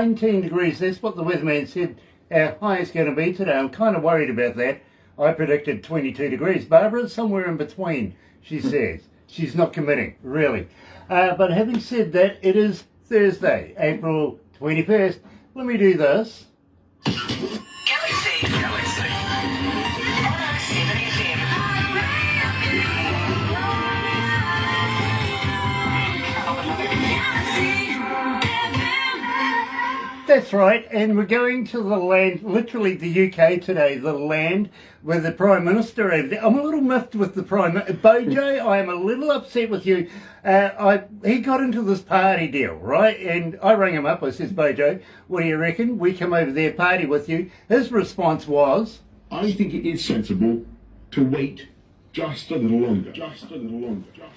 19 degrees, that's what the weatherman said our high is going to be today. I'm kind of worried about that. I predicted 22 degrees. Barbara's somewhere in between, she says. She's not committing, really. But having said that, it is Thursday, April 21st. Let me do this. Galaxy 107fm. That's right, and we're going to the land, literally the UK today, the land where the Prime Minister over there. I'm a little miffed with the Prime Minister. Bojo, I am a little upset with you. He got into this party deal, right? And I rang him up, I says, Bojo, what do you reckon? We come over there, party with you. His response was, I think it is sensible to wait just a little longer.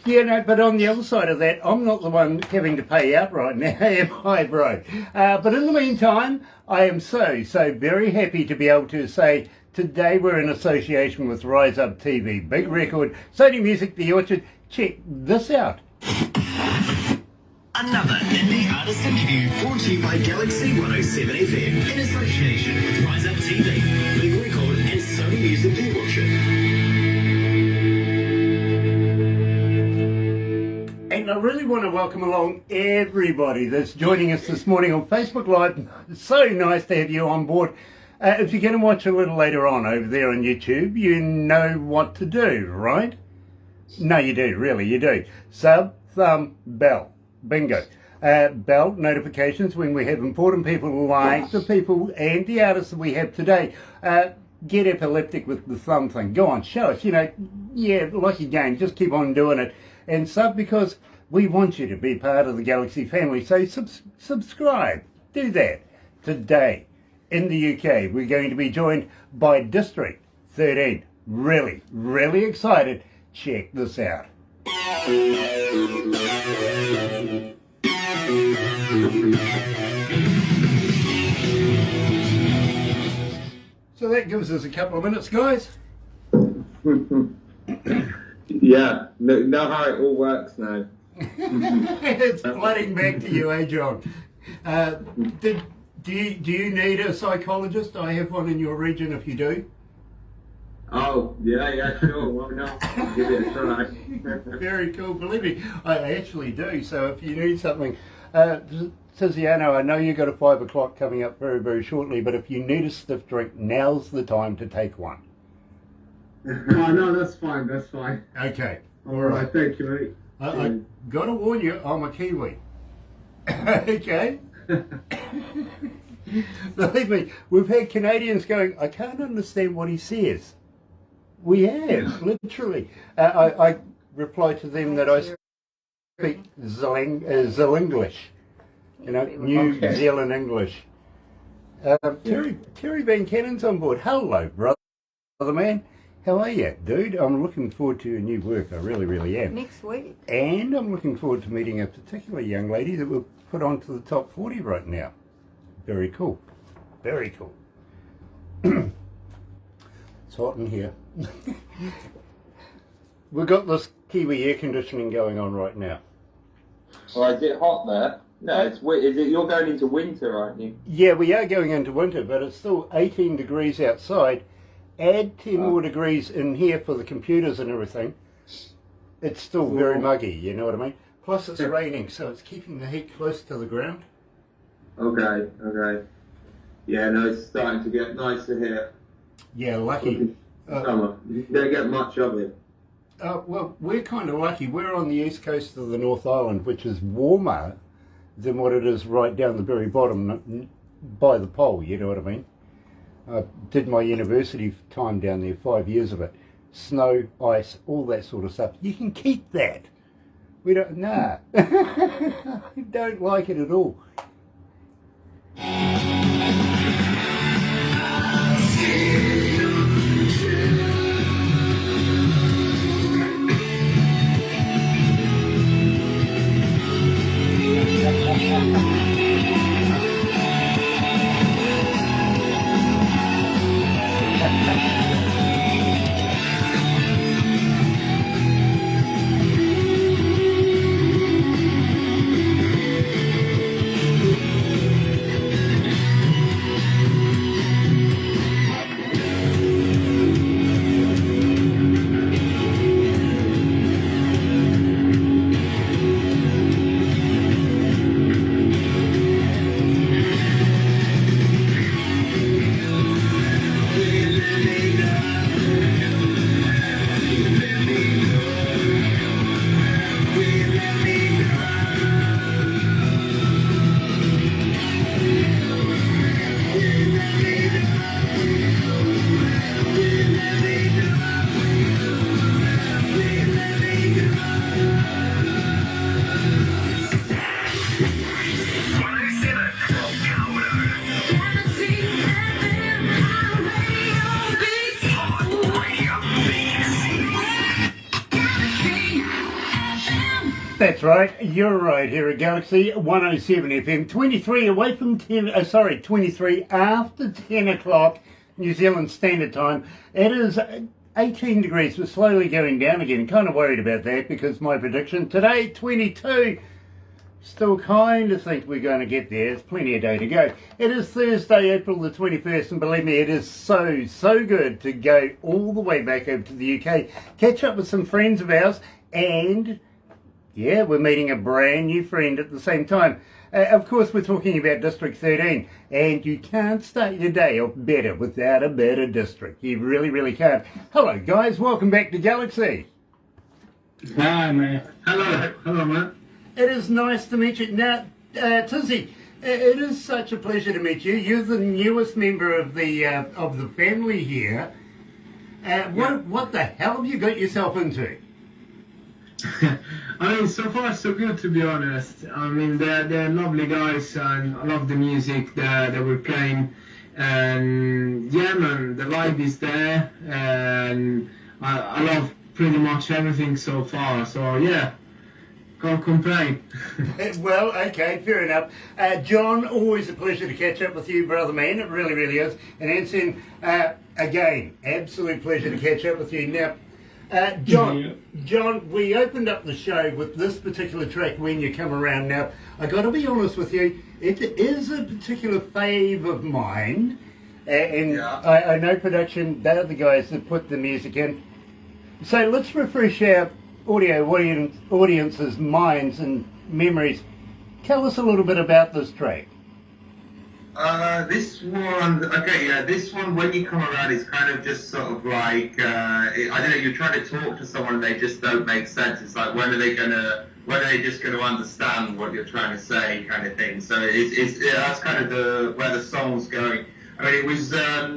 yeah, no, but on the other side of that, I'm not the one having to pay out right now, am I, bro? But in the meantime, I am so very happy to be able to say today we're in association with Rise Up TV, Big Record, Sony Music, The Orchard. Check this out. Another indie artist interview brought to you by Galaxy 107fm in association with Rise Up TV, Big Record and Sony Music, The Orchard. And I really want to welcome along everybody that's joining us this morning on Facebook Live. It's so nice to have you on board. If you're going to watch a little later on over there on YouTube, you know what to do, right? No, you do, really, you do. Sub, thumb, bell. Bingo. Bell notifications when we have important people like the people and the artists that we have today. Get epileptic with the thumb thing. Go on, show us. You know, yeah, like a game, just keep on doing it. And sub, because we want you to be part of the Galaxy family. So subscribe. Do that. Today, in the UK, we're going to be joined by District 13. Really, really excited. Check this out. So that gives us a couple of minutes, guys. Yeah, know how it all works now. It's flooding back to you, eh, John? Do you need a psychologist? I have one in your region if you do. Oh, yeah, sure, why not? Give it a try. Very cool, believe me, I actually do. So if you need something, Tiziano, I know you've got a 5 o'clock coming up very, very shortly, but if you need a stiff drink, now's the time to take one. Oh, no, that's fine. Okay. All right, thank you, mate. I got to warn you, I'm a Kiwi. Okay? Believe me, we've had Canadians going, I can't understand what he says. We have, literally. I reply to them that I speak Zil-English, you know, New Zealand English. Terry Van Cannon's on board. Hello, brother man. How are you, dude? I'm looking forward to your new work. I really, really am. Next week. And I'm looking forward to meeting a particular young lady that we'll put onto the top 40 right now. Very cool. Very cool. It's hot in here. We've got this Kiwi air conditioning going on right now. Well, is it hot there? No, it's is it? You're going into winter, aren't you? Yeah, we are going into winter, but it's still 18 degrees outside. Add 10 more degrees in here for the computers and everything. It's still very muggy, you know what I mean? Plus it's raining, so it's keeping the heat close to the ground. Okay. Yeah, no, it's starting to get nicer here. Yeah, lucky. Summer. You don't get much of it. Well, we're kind of lucky. We're on the east coast of the North Island, which is warmer than what it is right down the very bottom by the pole, you know what I mean? I did my university time down there, 5 years of it. Snow, ice, all that sort of stuff. You can keep that. We don't, nah. I don't like it at all. That's right, you're right here at Galaxy 107 FM, 23 away from 23 after 10 o'clock New Zealand Standard Time. It is 18 degrees, we're slowly going down again. Kind of worried about that because my prediction today, 22. Still kind of think we're going to get there. There's plenty of day to go. It is Thursday, April the 21st, and believe me, it is so good to go all the way back over to the UK, catch up with some friends of ours, and yeah, we're meeting a brand new friend at the same time. Of course, we're talking about District 13, and you can't start your day off better without a better district. You really can't. Hello, guys. Welcome back to Galaxy. Hi, man. Hello, man. It is nice to meet you. Now, Tizzy, it is such a pleasure to meet you. You're the newest member of the family here. What the hell have you got yourself into? I mean, so far so good, to be honest. I mean, they're lovely guys, and I love the music that we're playing. And yeah, man, the vibe is there, and I love pretty much everything so far. So yeah, can't complain. Well, okay, fair enough. John, always a pleasure to catch up with you, brother man. It really is. And Anson, again, absolute pleasure to catch up with you. Now, John, we opened up the show with this particular track, When You Come Around. Now, I got to be honest with you, it is a particular fave of mine, and yeah. I know production, they're the guys that put the music in. So let's refresh our audience's minds and memories. Tell us a little bit about this track. This one, When You Come Around, is kind of just sort of like, I don't know, you're trying to talk to someone and they just don't make sense. It's like, when are they just going to understand what you're trying to say, kind of thing. So that's kind of where the song's going. I mean, it was, that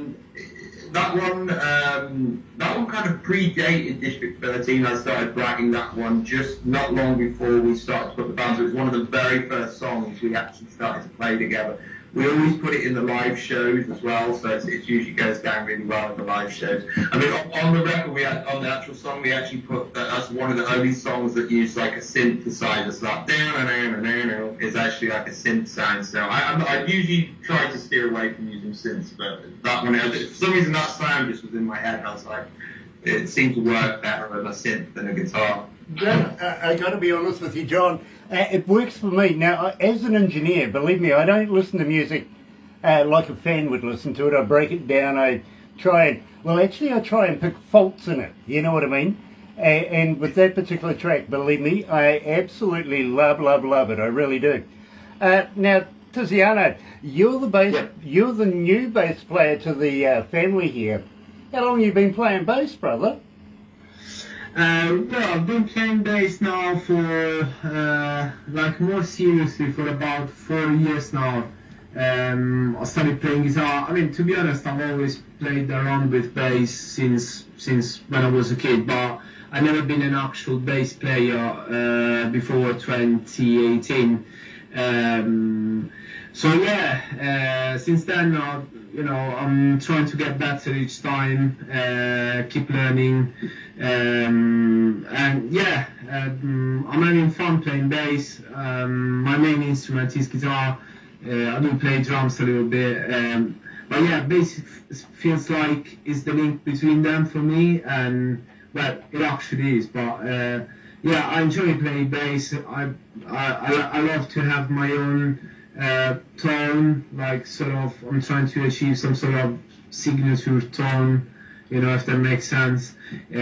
one kind of predated District 13. I started writing that one just not long before we started to put the band. So it was one of the very first songs we actually started to play together. We always put it in the live shows as well, so it usually goes down really well in the live shows. I mean, on the record, on the actual song, we actually put that's one of the only songs that use like a synthesizer. So that is actually like a synth sound. So I usually try to steer away from using synths, but that one, for some reason, that sound just was in my head. I was like, it seemed to work better with a synth than a guitar. Yeah, I got to be honest with you, John. It works for me. Now, as an engineer, believe me, I don't listen to music like a fan would listen to it. I break it down. I try and pick faults in it. You know what I mean? And with that particular track, believe me, I absolutely love it. I really do. Now, Tiziano, you're the new bass player to the family here. How long have you been playing bass, brother? Well, I've been playing bass now for, more seriously for about 4 years now. I started playing guitar. I mean, to be honest, I've always played around with bass since when I was a kid, but I've never been an actual bass player before 2018. Since then, I'm trying to get better each time, keep learning, I'm having fun playing bass. My main instrument is guitar. I do play drums a little bit, but yeah, bass feels like it's the link between them for me, and well, it actually is. But I enjoy playing bass. I love to have my own tone, like sort of I'm trying to achieve some sort of signature tone, if that makes sense. It's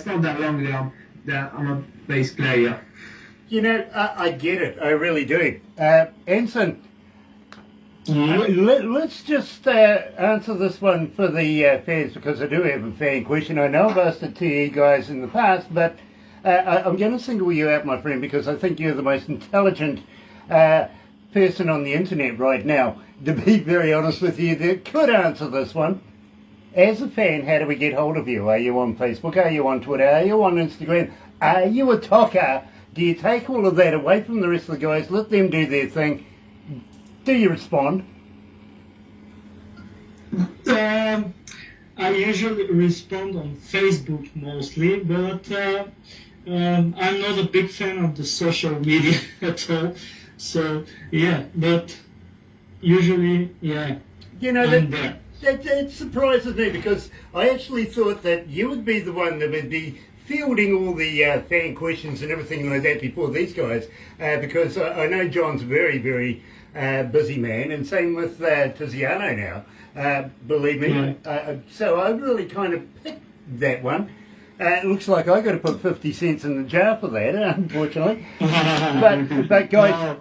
not that long that I'm a bass player. I get it. I really do. Anson, let's just answer this one for the fans, because I do have a fan question. I know I've asked it to you guys in the past, but I'm going to single you out, my friend, because I think you're the most intelligent person on the internet right now, to be very honest with you, that could answer this one. As a fan, how do we get hold of you? Are you on Facebook? Are you on Twitter? Are you on Instagram? Are you a talker? Do you take all of that away from the rest of the guys, let them do their thing? Do you respond? I usually respond on Facebook mostly, but I'm not a big fan of the social media at all. So yeah, but usually, yeah, You know, I'm there. that surprises me because I actually thought that you would be the one that would be fielding all the fan questions and everything like that before these guys, because I know John's a very, very busy man, and same with Tiziano now, believe me. Right. So I really kind of picked that one. It looks like I got to put 50 cents in the jar for that, unfortunately. but guys,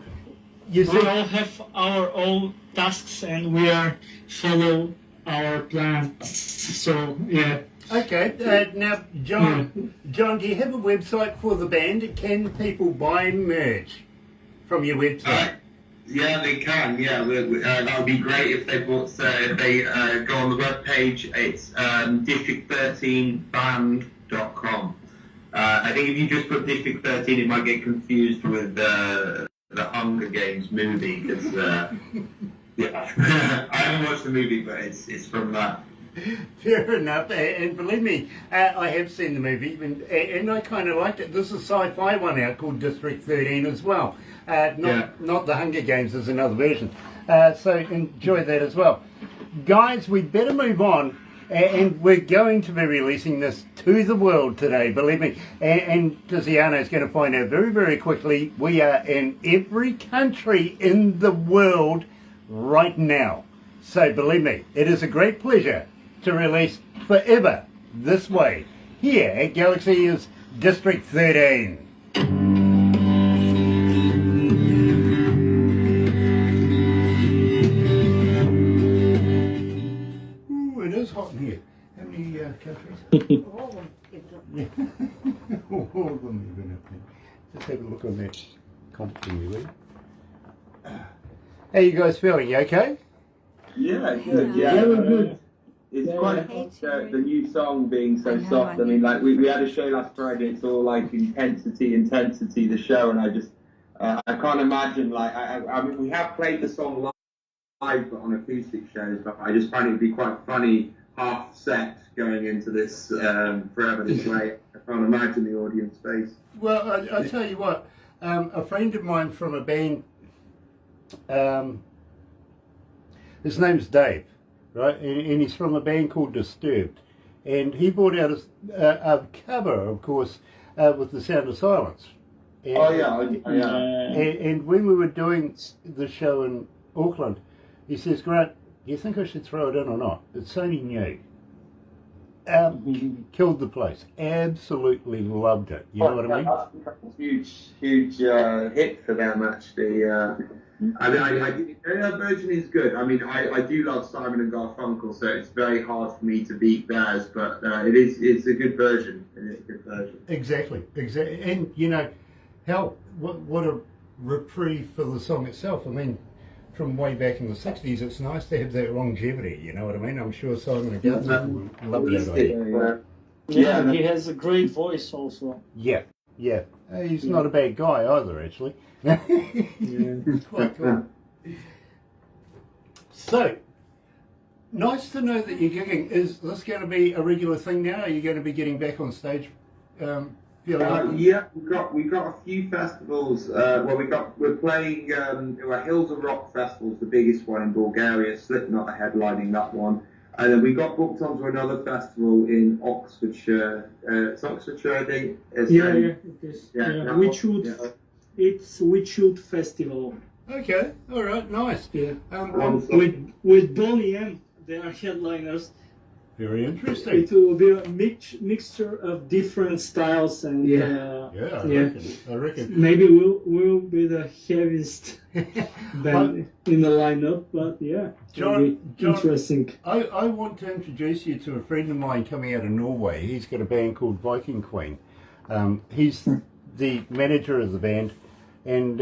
you We see, all have our own tasks and we are follow our plans. So yeah. okay. Now, John, do you have a website for the band? Can people buy merch from your website? Yeah, they can. Yeah, that would be great if they bought. If they go on the webpage. It's district13band.com. I think if you just put District 13, it might get confused with the Hunger Games movie. Because yeah, I haven't watched the movie, but it's from that. Fair enough, and believe me, I have seen the movie, and I kind of liked it. There's a sci-fi one out called District 13 as well. Not the Hunger Games, there's another version. So enjoy that as well. Guys, we better move on, and we're going to be releasing this to the world today, believe me. And Tiziano is going to find out very, very quickly. We are in every country in the world right now. So believe me, it is a great pleasure to release Forever This Way here at Galaxy's District 13. Ooh, it is hot in here. How many countries? All of them. All of them even up there. Just have a look on that comp thing, will you? How you guys feeling? You okay? Yeah, good. Yeah, good. It's quite the new song being so soft. I mean, like we had a show last Friday. It's all like intensity, the show, and I just I can't imagine like I mean we have played the song live but on acoustic shows, but I just find it would be quite funny half set going into this Forever This Way. I can't imagine the audience face. Well, I tell you what, a friend of mine from a band. His name's Dave, right? And he's from a band called Disturbed. And he brought out a cover, of course, with The Sound of Silence. And, and when we were doing the show in Auckland, he says, Grant, do you think I should throw it in or not? It's only new. Killed the place. Absolutely loved it. You know what I mean? That's become a huge hit for them, actually. Their version is good. I mean, I do love Simon and Garfunkel, so it's very hard for me to beat theirs, but it's a good version. It's a good version. Exactly. And, you know, hell, what a reprieve for the song itself. I mean, from way back in the 60s, it's nice to have that longevity, you know what I mean? I'm sure Simon and Garfunkel would love that idea. Yeah, he has a great voice also. Yeah. He's not a bad guy either, actually. Quite cool. So, nice to know that you're gigging. Is this going to be a regular thing now? Are you going to be getting back on stage? Yeah, we got a few festivals. We're playing Hills of Rock Festival's the biggest one in Bulgaria. Slipknot are headlining that one. And then we got booked onto another festival in Oxfordshire. It's Oxfordshire, I think. It is. It's Witchwood Festival. Okay, all right, nice. Yeah. With Bonnie M, they are headliners. Very interesting. It will be a mixture of different styles and I reckon. Maybe we'll be the heaviest band in the lineup, but yeah, John, interesting. I want to introduce you to a friend of mine coming out of Norway. He's got a band called Viking Queen. He's the manager of the band, and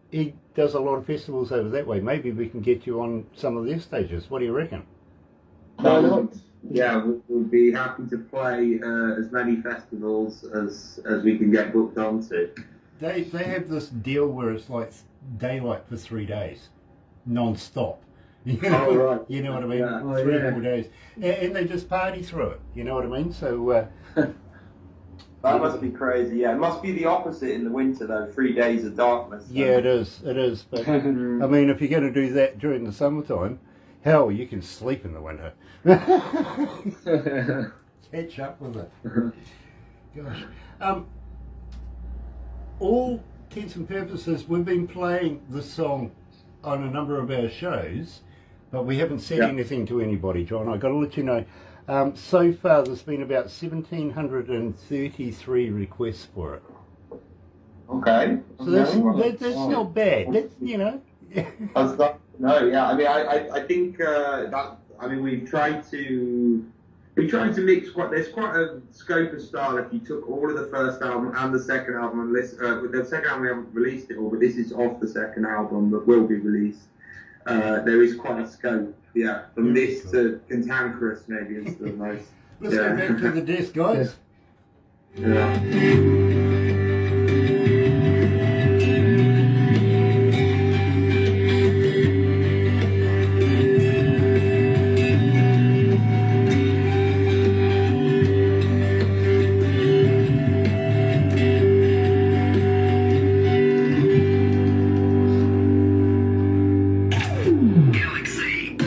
he does a lot of festivals over that way. Maybe we can get you on some of their stages. What do you reckon? Yeah, we'll be happy to play as many festivals as we can get booked onto. They have this deal where it's like daylight for 3 days, non-stop. You know, Oh, right. you know what I mean? Yeah. Oh, 3 4 days. And they just party through it, you know what I mean? So, That must be crazy. Yeah, it must be the opposite in the winter though. 3 days of darkness. yeah, it is. But, I mean, if you're going to do that during the summertime, hell, you can sleep in the winter. Catch up with it. Gosh. All intents and purposes, we've been playing this song on a number of our shows, but we haven't said anything to anybody, John. I've got to let you know. So far, there's been about 1,733 requests for it. Okay. So that's not bad. That's, you know. That's not, no, yeah. I mean, I think that. I mean, we tried to mix there's quite a scope of style. If you took all of the first album and the second album and list, with the second album we haven't released it all, but this is off the second album that will be released. There is quite a scope. Yeah, from this to Cantankerous maybe is the most. Let's go back to the disc, guys. Yeah. Galaxy.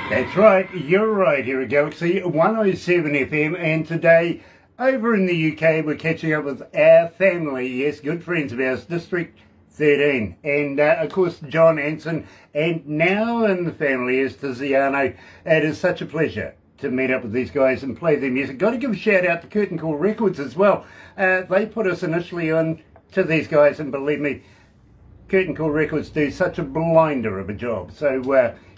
That's right, you're right here at Galaxy 107 FM, and today over in the UK we're catching up with our family, yes, good friends of ours, District 13, and of course John Anson, and now in the family is Tiziano. It is such a pleasure to meet up with these guys and play their music. Got to give a shout out to Curtain Call Records as well. They put us initially on to these guys, and believe me, Curtain Call Records do such a blinder of a job. So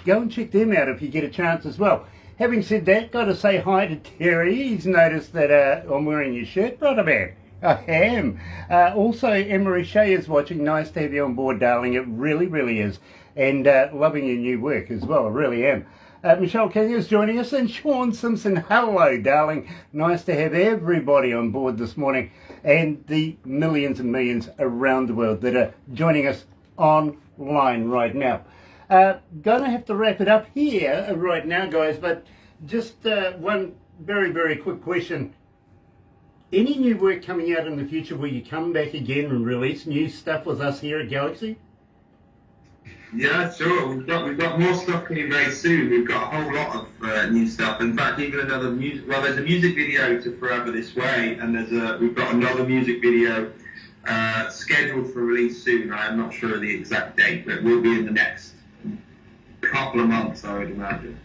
go and check them out if you get a chance as well. Having said that, got to say hi to Terry. He's noticed that I'm wearing your shirt, brother man. I am. Also, Emery Shea is watching. Nice to have you on board, darling. It really, really is. And loving your new work as well. I really am. Michelle King is joining us, and Sean Simpson. Hello, darling. Nice to have everybody on board this morning, and the millions and millions around the world that are joining us online right now. Gonna have to wrap it up here right now, guys, but just one very, very quick question. Any new work coming out in the future where you come back again and release new stuff with us here at Galaxy? Yeah, sure. We've got more stuff coming very soon. We've got a whole lot of new stuff. In fact, even another music. Well, there's a music video to Forever This Way, and we've got another music video scheduled for release soon. I'm not sure of the exact date, but it will be in the next couple of months, I would imagine.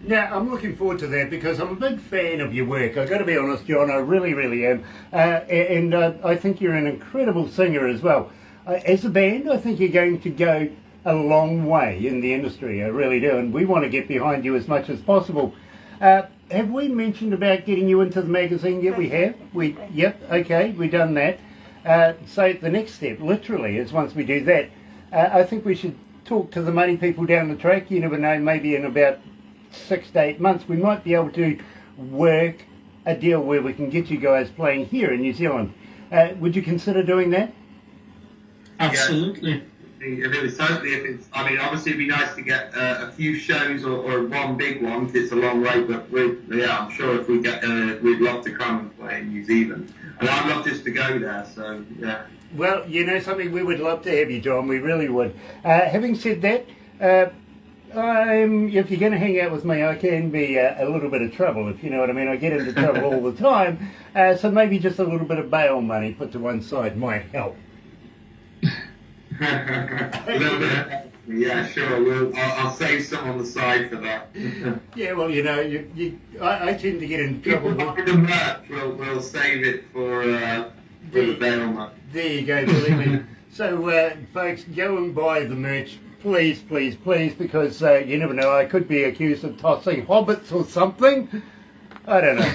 Now, I'm looking forward to that because I'm a big fan of your work. I've got to be honest, John, I really, really am. And I think you're an incredible singer as well. As a band, I think you're going to go a long way in the industry. I really do. And we want to get behind you as much as possible. Have we mentioned about getting you into the magazine yet? We have. Yep, okay, we've done that. So the next step, literally, is once we do that, I think we should talk to the money people down the track. You never know, maybe in about 6 to 8 months, we might be able to work a deal where we can get you guys playing here in New Zealand. Would you consider doing that? Absolutely. If it was totally, I mean, obviously it'd be nice to get a few shows or one big one, 'cause it's a long way, but I'm sure if we get, we'd love to come and play in New Zealand. And I'd love just to go there, so yeah. Well, you know something, we would love to have you, John, we really would. Having said that, if you're going to hang out with me, I can be a little bit of trouble, if you know what I mean. I get into trouble all the time, so maybe just a little bit of bail money put to one side might help. A little bit. Yeah, sure. I'll save some on the side for that. Yeah, well, you know, I tend to get in trouble. The merch, we'll save it for the bail money. There you go, believe me. So, folks, go and buy the merch, please, please, please, because you never know, I could be accused of tossing hobbits or something. I don't know.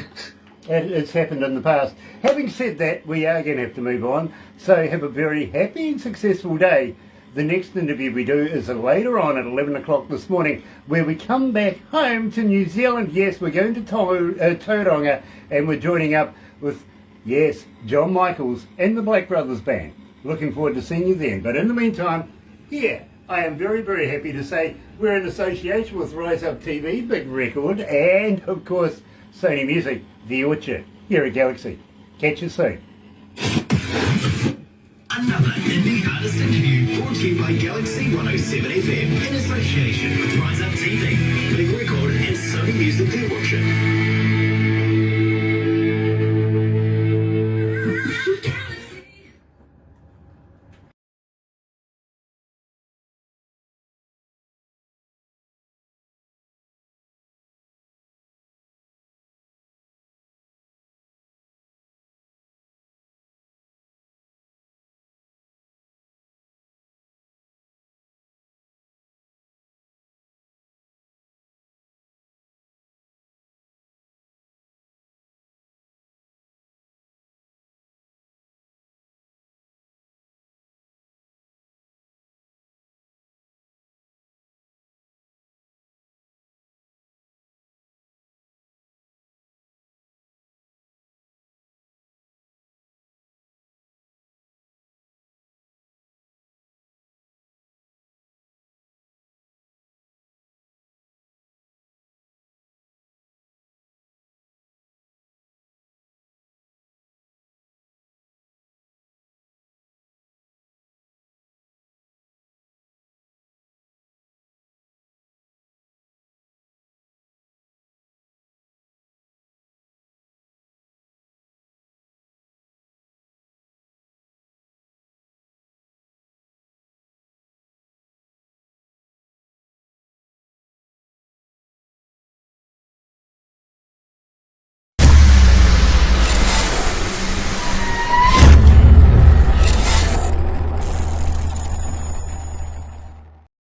It's happened in the past. Having said that, we are going to have to move on. So have a very happy and successful day. the next interview we do is later on at 11 o'clock this morning, where we come back home to New Zealand. Yes, we're going to Tauranga, and we're joining up with, yes, John Michaels and the Black Brothers Band. Looking forward to seeing you then. But in the meantime, here, I am very, very happy to say we're in association with Rise Up TV, Big Record, and, of course, Sony Music, The Orchard, here at Galaxy. Catch you soon. Another indie artist interview brought to you by Galaxy 107fm in association with Rise Up TV, Big Record and Sony Music The Orchard.